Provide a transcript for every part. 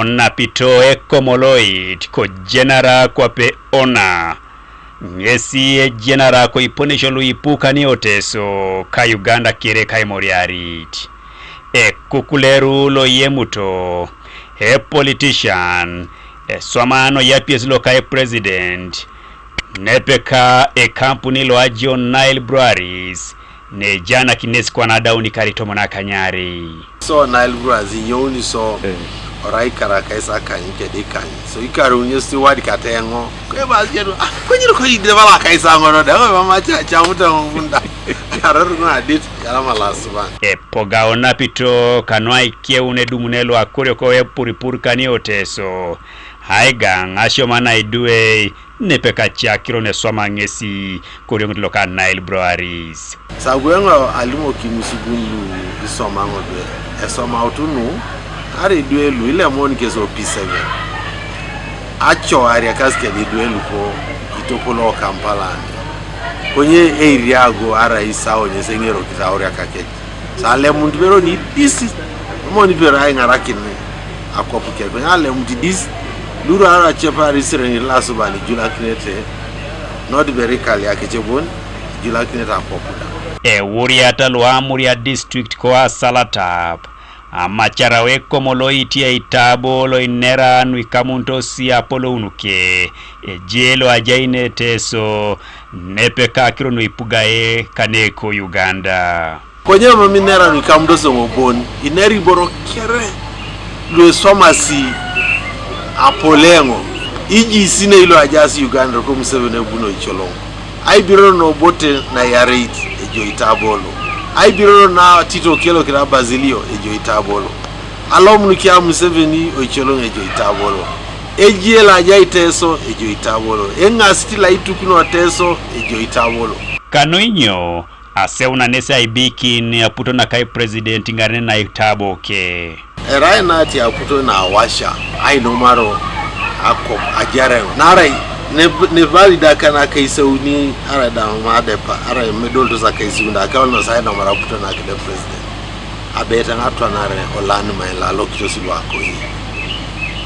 Onapito ekomoloit ko genera kwa pe ona. Ngesi e genera ko iponesho luipuka ni oteso ka Uganda kire kai moriarit. E kukuleru lo yemuto. E politician. E swamano yapies lo kai president. Nepeka e kampuni lo ajio Nile Breweries. Ne jana kinesi kwa na Adaun karitomo na kanyari. So Nile Breweries nyoni so orai karaka isa kanyike de kanyi. So Ikaru nyesti wadi katengo. Kwe bazjeru kwenye ko yidebala kaisa ngono da mama cha muta ngunda. Araru na adit yalama lasuba. E poga Onapito kanwa ikiune dumunelo akore ko epuripur kani oteso. Haigang asho mana idue nepeka chakiro ne swama ngesi kore ngutloka Nile Breweries. Sagwengo alimo kimusugunlu isoma ngobe. Esoma utunu ari duelu ile moni keso P7. Acho area kaske di duelu ko itopolo Kampala. Konye eriago ara isao nyesengero kitaoria kake. Sale muntu bero ni disi moni bero ai ngarakini akopuke. Ale muntu disi luru ara chepa risireni lasubani jula kinete not very kali akechebon jula kinete akopuda. E wuriata luamuria district kwa Salatap. Amachara weko moloiti ya itabo lo inera nuikamunto si apolo unuke. E jelo ajaine teso nepeka kiro nuipugae kaneko Uganda. Kwenye maminera nuikamunto se mboni ineri boro kere lue somasi apolengo. Iji sine ilo ajasi Uganda kwa Museveni buno icholongo. Ai biro no bote na yareit ejo itabolo. Ai biro na Tito Kelo kila Bazilio ejo itabolo. Alom nukia Museveni icholongo ejo itabolo. Ejiela ajai teso ejo itabolo. Enga stila itukuno teso ejo itabolo. Kanoinyo ase unanese aibiki ni aputo na kai president ngane na itabo ke. Erai nati aputo na awasha. Ai nomaro akop ajare. Narai ne valida kana kaisa uni ara da madepa ara medolto za kaisa unda Akaulo sai na maraputo na kide president abeta ngatwa nare olani maila lokito silwako yi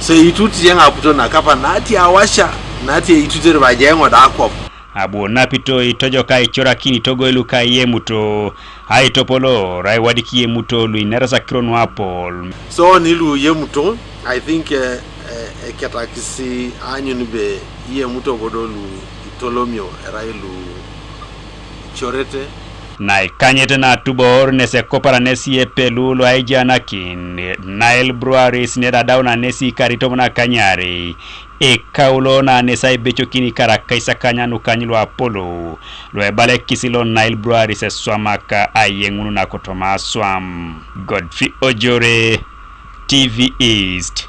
so ituti yenga aputo na kapa nati awasha nati itutere bajengo da akop abu Onapito itojo kai chora kini togo iluka yemuto hai topolo rai wadiki yemuto luinera kirono apol so nilu yemuto I think ketakisi anyunbe iye muto godolu itolomio erailu chorete na ikanyete na tubor nese kopara nesi epelulo aijana kin Nile Breweries ne Adaun na nesi karitomo na kanyari Akaulo na nesa ibecho kini karakaisa kanyanu kanyilo apolo lo ebale kisilo Nile Breweries swamaka Eyengu na kotoma swam Godfrey Ojore TV East